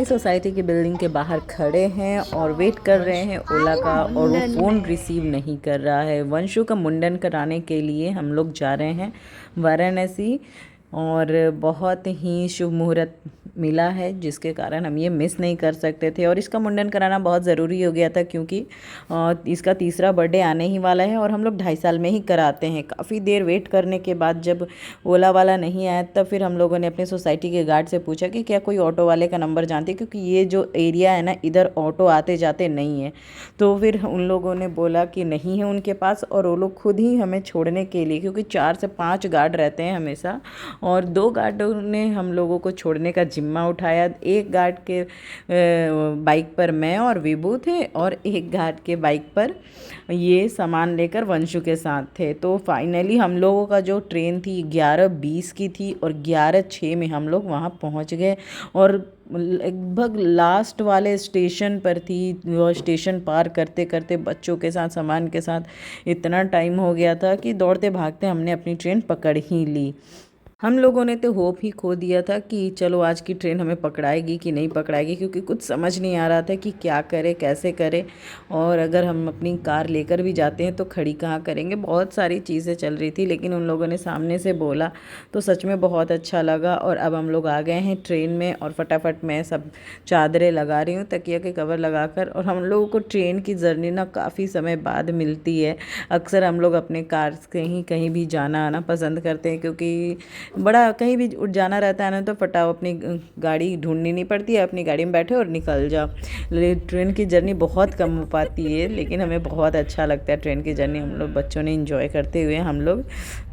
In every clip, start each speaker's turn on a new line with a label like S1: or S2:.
S1: Society की building के बाहर खड़े हैं और वेट कर रहे हैं ओला का, और वो फ़ोन रिसीव नहीं कर रहा है। वंशु का मुंडन कराने के लिए हम लोग जा रहे हैं वाराणसी, और बहुत ही शुभ मुहूर्त मिला है जिसके कारण हम ये मिस नहीं कर सकते थे। और इसका मुंडन कराना बहुत ज़रूरी हो गया था क्योंकि इसका तीसरा बर्थडे आने ही वाला है और हम लोग 2.5 साल में ही कराते हैं। काफ़ी देर वेट करने के बाद जब ओला वाला नहीं आया तब फिर हम लोगों ने अपने सोसाइटी के गार्ड से पूछा कि क्या कोई ऑटो वाले का नंबर जानते हैं, क्योंकि ये जो एरिया है ना, इधर ऑटो आते जाते नहीं है। तो फिर उन लोगों ने बोला कि नहीं है उनके पास, और वो लोग खुद ही हमें छोड़ने के लिए, क्योंकि 4 से 5 गार्ड रहते हैं हमेशा, और 2 गार्डों ने हम लोगों को छोड़ने का जिम्मा उठाया। एक गार्ड के बाइक पर मैं और विभू थे, और एक गार्ड के बाइक पर ये सामान लेकर वंशु के साथ थे। तो फाइनली हम लोगों का जो ट्रेन थी 11:20 की थी, और 11:06 में हम लोग वहाँ पहुँच गए, और लगभग लास्ट वाले स्टेशन पर थी। वो स्टेशन पार करते करते बच्चों के साथ, सामान के साथ इतना टाइम हो गया था कि दौड़ते भागते हमने अपनी ट्रेन पकड़ ही ली। हम लोगों ने तो होप ही खो दिया था कि चलो आज की ट्रेन हमें पकड़ाएगी कि नहीं पकड़ाएगी, क्योंकि कुछ समझ नहीं आ रहा था कि क्या करें, कैसे करें, और अगर हम अपनी कार लेकर भी जाते हैं तो खड़ी कहाँ करेंगे। बहुत सारी चीज़ें चल रही थी, लेकिन उन लोगों ने सामने से बोला तो सच में बहुत अच्छा लगा। और अब हम लोग आ गए हैं ट्रेन में, और फटाफट मैं सब चादरें लगा रही हूँ, तकिया के कवर लगाकर। और हम लोगों को ट्रेन की जर्नी ना काफ़ी समय बाद मिलती है। अक्सर हम लोग अपने कार से ही कहीं भी जाना आना पसंद करते हैं, क्योंकि बड़ा कहीं भी जाना रहता है ना, तो फटाओ अपनी गाड़ी ढूंढनी नहीं पड़ती है, अपनी गाड़ी में बैठे और निकल जाओ। ट्रेन की जर्नी बहुत कम हो पाती है, लेकिन हमें बहुत अच्छा लगता है ट्रेन की जर्नी। हम लोग बच्चों ने एंजॉय करते हुए हम लोग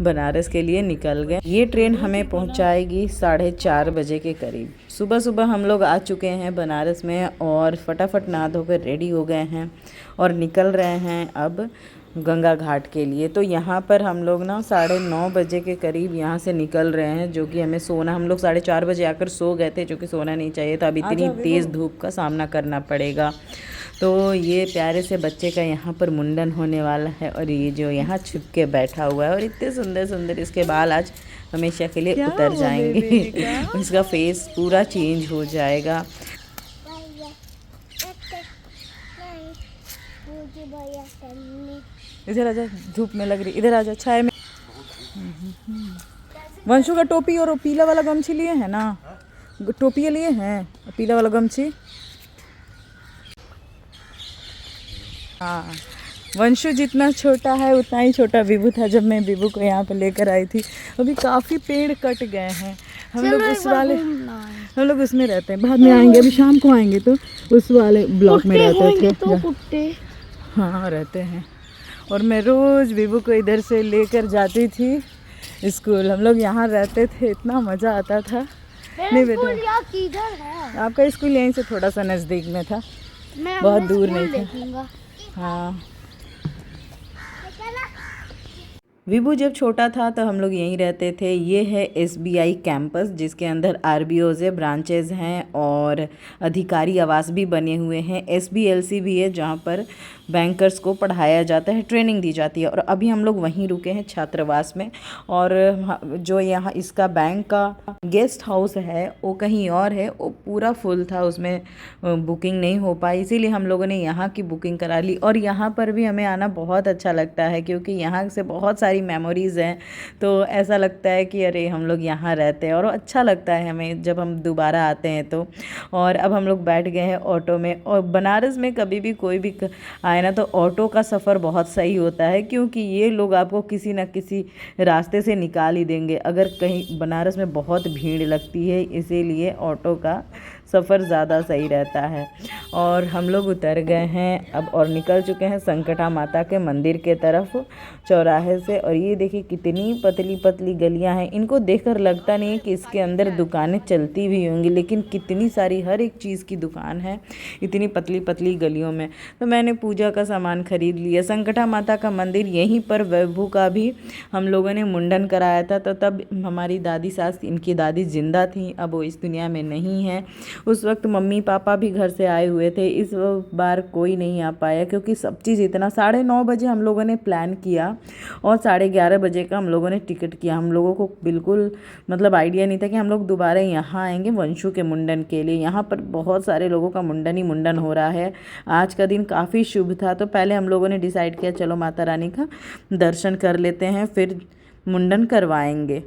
S1: बनारस के लिए निकल गए। ये ट्रेन हमें पहुंचाएगी 4:30 बजे के करीब। सुबह सुबह हम लोग आ चुके हैं बनारस में, और फटाफट नहा धोकर रेडी हो गए हैं और निकल रहे हैं अब गंगा घाट के लिए। तो यहाँ पर हम लोग ना 9:30 बजे के करीब यहाँ से निकल रहे हैं, जो कि हमें सोना, हम लोग 4:30 बजे आकर सो गए थे, जो कि सोना नहीं चाहिए था। अब इतनी तेज़ धूप का सामना करना पड़ेगा। तो ये प्यारे से बच्चे का यहाँ पर मुंडन होने वाला है, और ये जो यहाँ छुप के बैठा हुआ है, और इतने सुंदर सुंदर इसके बाल आज हमेशा के लिए उतर जाएंगे। इसका फेस पूरा चेंज हो जाएगा। इधर आजा, धूप में लग रही, इधर आजा छाया में। वंशु का टोपी और पीला वाला गमछी लिए हैं ना, टोपी लिए हैं, पीला वाला गमछी। हाँ, वंशु जितना छोटा है उतना ही छोटा विभू था जब मैं विभू को यहाँ पर लेकर आई थी। अभी काफ़ी पेड़ कट गए हैं। हम लोग उसमें रहते हैं, बाद में आएंगे, अभी शाम को आएंगे तो उस वाले ब्लॉक में रहते थे। तो कुत्ते हाँ रहते हैं। और मैं रोज़ विभू को इधर से लेकर जाती थी स्कूल। हम लोग यहाँ रहते थे, इतना मज़ा आता था। नहीं बेटा, किधर है आपका स्कूल? यहीं से थोड़ा सा नज़दीक में था, बहुत दूर नहीं था। हाँ, विभू जब छोटा था तो हम लोग यहीं रहते थे। ये है SBI कैंपस, जिसके अंदर RBOs है, ब्रांचेज हैं, और अधिकारी आवास भी बने हुए हैं। SBLC भी है, जहाँ पर बैंकर्स को पढ़ाया जाता है, ट्रेनिंग दी जाती है। और अभी हम लोग वहीं रुके हैं छात्रावास में। और जो यहाँ इसका बैंक का गेस्ट हाउस है वो कहीं और है, वो पूरा फुल था, उसमें बुकिंग नहीं हो पाई, इसीलिए हम लोगों ने यहाँ की बुकिंग करा ली। और यहाँ पर भी हमें आना बहुत अच्छा लगता है, क्योंकि यहाँ से बहुत सारी मेमोरीज़ हैं। तो ऐसा लगता है कि अरे हम लोग यहाँ रहते हैं, और अच्छा लगता है हमें जब हम दोबारा आते हैं तो। और अब हम लोग बैठ गए हैं ऑटो में। और बनारस में कभी भी कोई भी आए ना, तो ऑटो का सफ़र बहुत सही होता है, क्योंकि ये लोग आपको किसी न किसी रास्ते से निकाल ही देंगे। अगर कहीं बनारस में बहुत भीड़ लगती है, इसीलिए ऑटो का सफ़र ज़्यादा सही रहता है। और हम लोग उतर गए हैं अब, और निकल चुके हैं संकटा माता के मंदिर के तरफ चौराहे से। और ये देखिए कितनी पतली पतली गलियां हैं। इनको देखकर लगता नहीं है कि इसके अंदर दुकानें चलती भी होंगी, लेकिन कितनी सारी हर एक चीज़ की दुकान है इतनी पतली पतली गलियों में। तो मैंने पूजा का सामान खरीद लिया। संकटा माता का मंदिर यहीं पर विभू का भी हम लोगों ने मुंडन कराया था। तो तब हमारी दादी सास, इनकी दादी जिंदा थी, अब वो इस दुनिया में नहीं है। उस वक्त मम्मी पापा भी घर से आए हुए थे, इस बार कोई नहीं आ पाया क्योंकि सब चीज़ इतना 9:30 बजे हम लोगों ने प्लान किया और 11:30 बजे का हम लोगों ने टिकट किया। हम लोगों को बिल्कुल मतलब आइडिया नहीं था कि हम लोग दोबारा यहाँ आएंगे वंशु के मुंडन के लिए। यहाँ पर बहुत सारे लोगों का मुंडन ही मुंडन हो रहा है। आज का दिन काफ़ी शुभ था, तो पहले हम लोगों ने डिसाइड किया चलो माता रानी का दर्शन कर लेते हैं, फिर मुंडन करवाएंगे।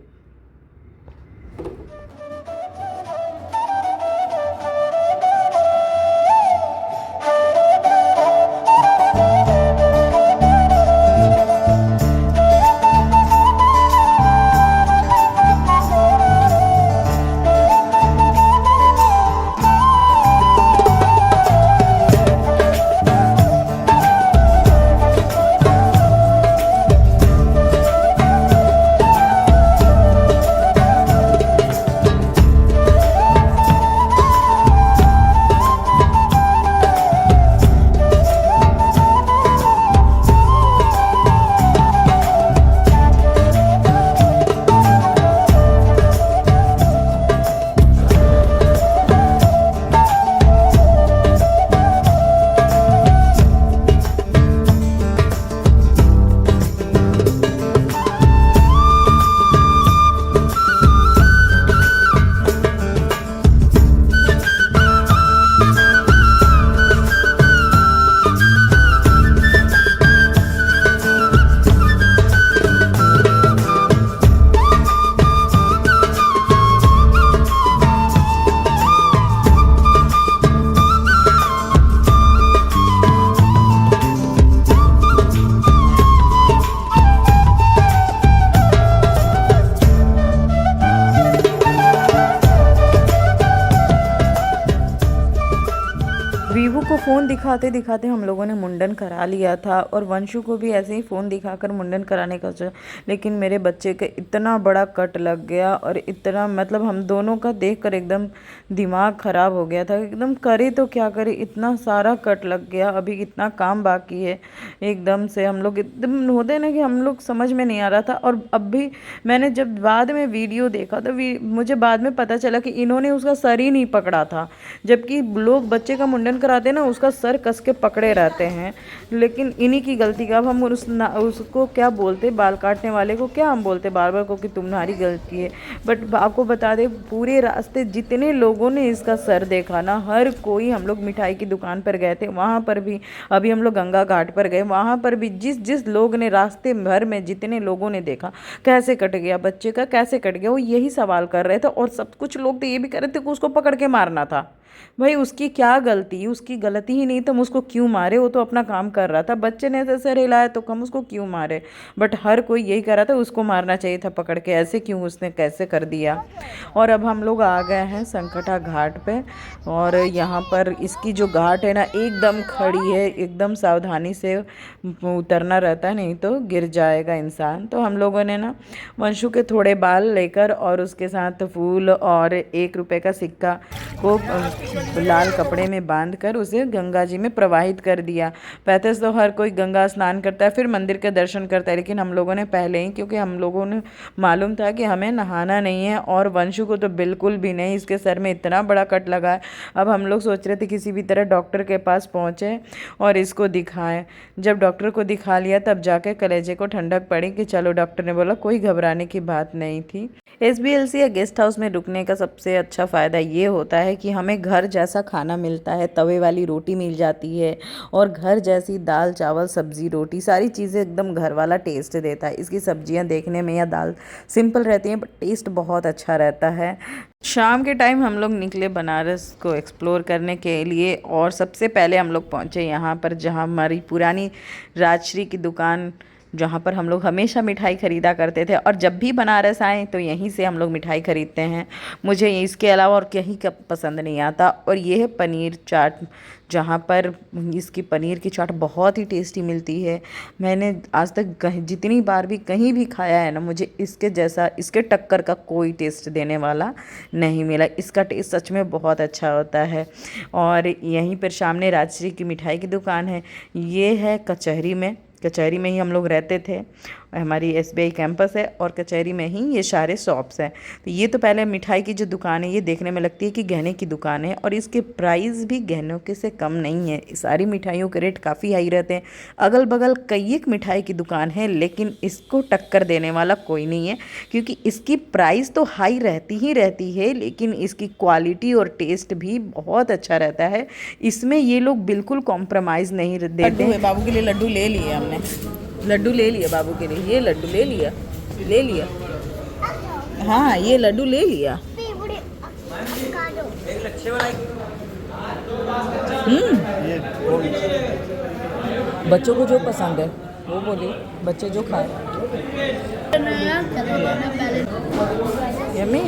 S1: वीवू को फ़ोन दिखाते दिखाते हम लोगों ने मुंडन करा लिया था और वंशु को भी ऐसे ही फ़ोन दिखाकर मुंडन कराने का सोचा, लेकिन मेरे बच्चे का इतना बड़ा कट लग गया और इतना मतलब हम दोनों का देखकर एकदम दिमाग ख़राब हो गया था। एकदम करे तो क्या करे, इतना सारा कट लग गया, अभी इतना काम बाकी है। एकदम से हम लोग एकदम होते ना कि हम लोग समझ में नहीं आ रहा था। और अब भी मैंने जब बाद में वीडियो देखा तो मुझे बाद में पता चला कि इन्होंने उसका सर ही नहीं पकड़ा था, जबकि लोग बच्चे का मुंडन कराते ना उसका सर कस के पकड़े रहते हैं। लेकिन इन्हीं की गलती का अब हम उसको क्या बोलते, बाल काटने वाले को क्या हम बोलते बार बार को कि तुम्हारी गलती है। बट आपको बता दें पूरे रास्ते जितने लोगों ने इसका सर देखा ना, हर कोई, हम लोग मिठाई की दुकान पर गए थे वहाँ पर भी, अभी हम लोग गंगा घाट पर गए वहाँ पर भी, जिस जिस लोग ने रास्ते भर में जितने लोगों ने देखा कैसे कट गया बच्चे का, कैसे कट गया, वो यही सवाल कर रहे थे। और सब कुछ लोग तो ये भी कर रहे थे कि उसको पकड़ के मारना था। भाई उसकी क्या गलती, उसकी गलती ही नहीं तो हम उसको क्यों मारे, वो तो अपना काम कर रहा था। बच्चे ने ऐसे सर हिलाया तो हम उसको क्यों मारे। बट हर कोई यही कर रहा था उसको मारना चाहिए था पकड़ के, ऐसे क्यों उसने कैसे कर दिया। और अब हम लोग आ गए हैं संकटा घाट पे और यहाँ पर इसकी जो घाट है ना एकदम खड़ी है, एकदम सावधानी से उतरना रहता है नहीं तो गिर जाएगा इंसान। तो हम लोगों ने ना वंशु के थोड़े बाल लेकर और उसके साथ फूल और 1 रुपये का सिक्का को लाल कपड़े में बांधकर उसे गंगा जी में प्रवाहित कर दिया। पहले तो हर कोई गंगा स्नान करता है फिर मंदिर के दर्शन करता है, लेकिन हम लोगों ने पहले ही, क्योंकि हम लोगों ने मालूम था कि हमें नहाना नहीं है और वंशु को तो बिल्कुल भी नहीं, इसके सर में इतना बड़ा कट लगा है। अब हम लोग सोच रहे थे किसी भी तरह डॉक्टर के पास पहुँचे और इसको दिखाएं। जब डॉक्टर को दिखा लिया तब जाके कलेजे को ठंडक पड़ी कि चलो, डॉक्टर ने बोला कोई घबराने की बात नहीं थी। SBLC या गेस्ट हाउस में रुकने का सबसे अच्छा फ़ायदा ये होता है कि हमें घर जैसा खाना मिलता है, तवे वाली रोटी मिल जाती है और घर जैसी दाल चावल सब्ज़ी रोटी सारी चीज़ें एकदम घर वाला टेस्ट देता है। इसकी सब्जियां देखने में या दाल सिंपल रहती हैं बट टेस्ट बहुत अच्छा रहता है। शाम के टाइम हम लोग निकले बनारस को एक्सप्लोर करने के लिए और सबसे पहले हम लोग पहुँचे यहाँ पर जहाँ हमारी पुरानी राजश्री की दुकान, जहाँ पर हम लोग हमेशा मिठाई ख़रीदा करते थे और जब भी बनारस आए तो यहीं से हम लोग मिठाई ख़रीदते हैं। मुझे इसके अलावा और कहीं का पसंद नहीं आता। और ये है पनीर चाट, जहाँ पर इसकी पनीर की चाट बहुत ही टेस्टी मिलती है। मैंने आज तक जितनी बार भी कहीं भी खाया है ना, मुझे इसके जैसा, इसके टक्कर का कोई टेस्ट देने वाला नहीं मिला। इसका टेस्ट सच में बहुत अच्छा होता है। और यहीं पर सामने राजश्री की मिठाई की दुकान है, ये है कचहरी में ही हम लोग रहते थे हमारी SBI कैंपस है और कचहरी में ही ये सारे शॉप्स हैं। तो ये तो पहले मिठाई की जो दुकान है ये देखने में लगती है कि गहने की दुकान है, और इसके प्राइस भी गहनों के से कम नहीं है। सारी मिठाइयों के रेट काफ़ी हाई रहते हैं। अगल बगल कई एक मिठाई की दुकान है, लेकिन इसको टक्कर देने वाला कोई नहीं है, क्योंकि इसकी प्राइस तो हाई रहती ही रहती है, लेकिन इसकी क्वालिटी और टेस्ट भी बहुत अच्छा रहता है। इसमें ये लोग बिल्कुल कॉम्प्रोमाइज़ नहीं देते हैं। बाबू के लिए लड्डू ले लिए हमने, लड्डू ले लिया बाबू के लिए, ये लड्डू ले लिया। हाँ, ये लड्डू ले लिया। बच्चों को जो पसंद है वो बोलिए, बच्चे जो खाए। यम्मी।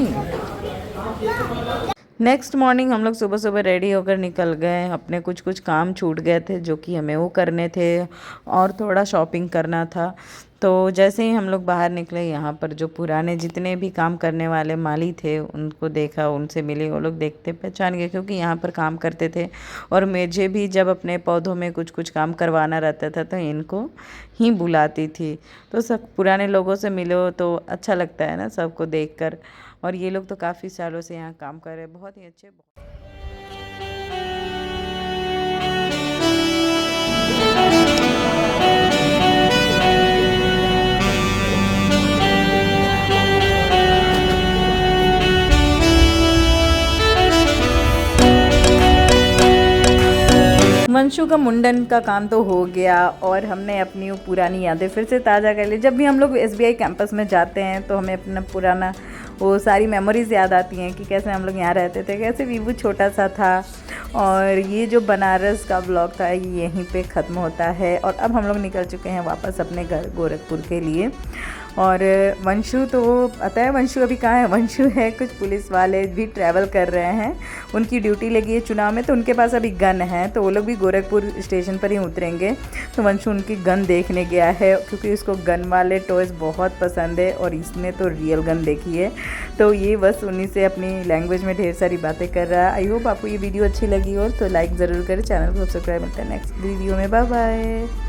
S1: नेक्स्ट मॉर्निंग हम लोग सुबह सुबह रेडी होकर निकल गए। अपने कुछ काम छूट गए थे जो कि हमें वो करने थे, और थोड़ा शॉपिंग करना था। तो जैसे ही हम लोग बाहर निकले, यहाँ पर जो पुराने जितने भी काम करने वाले माली थे उनको देखा, उनसे मिले। वो लोग देखते पहचान गए, क्योंकि यहाँ पर काम करते थे, और मुझे भी जब अपने पौधों में कुछ काम करवाना रहता था तो इनको ही बुलाती थी। तो सब पुराने लोगों से मिलो तो अच्छा लगता है ना सबको देखकर। और ये लोग तो काफ़ी सालों से यहाँ काम कर रहे हैं, बहुत ही अच्छे। वंशु का मुंडन का काम तो हो गया, और हमने अपनी वो पुरानी यादें फिर से ताज़ा कर ली। जब भी हम लोग SBI कैंपस में जाते हैं तो हमें अपना पुराना वो सारी मेमोरीज़ याद आती हैं कि कैसे हम लोग यहाँ रहते थे, कैसे वीवू छोटा सा था। और ये जो बनारस का ब्लॉग था ये यहीं पे ख़त्म होता है, और अब हम लोग निकल चुके हैं वापस अपने घर गोरखपुर के लिए। और वंशु तो पता है वंशु अभी कहाँ है? वंशु है, कुछ पुलिस वाले भी ट्रैवल कर रहे हैं, उनकी ड्यूटी लगी है चुनाव में, तो उनके पास अभी गन है, तो वो लोग भी गोरखपुर स्टेशन पर ही उतरेंगे। तो वंशु उनकी गन देखने गया है, क्योंकि उसको गन वाले टॉयज़ बहुत पसंद है, और इसने तो रियल गन देखी है। तो ये बस उन्हीं से अपनी लैंग्वेज में ढेर सारी बातें कर रहा है। आई होप आपको ये वीडियो अच्छी लगी हो तो लाइक ज़रूर करें, चैनल को सब्सक्राइब। मिलता है नेक्स्ट वीडियो में, बाय बाय।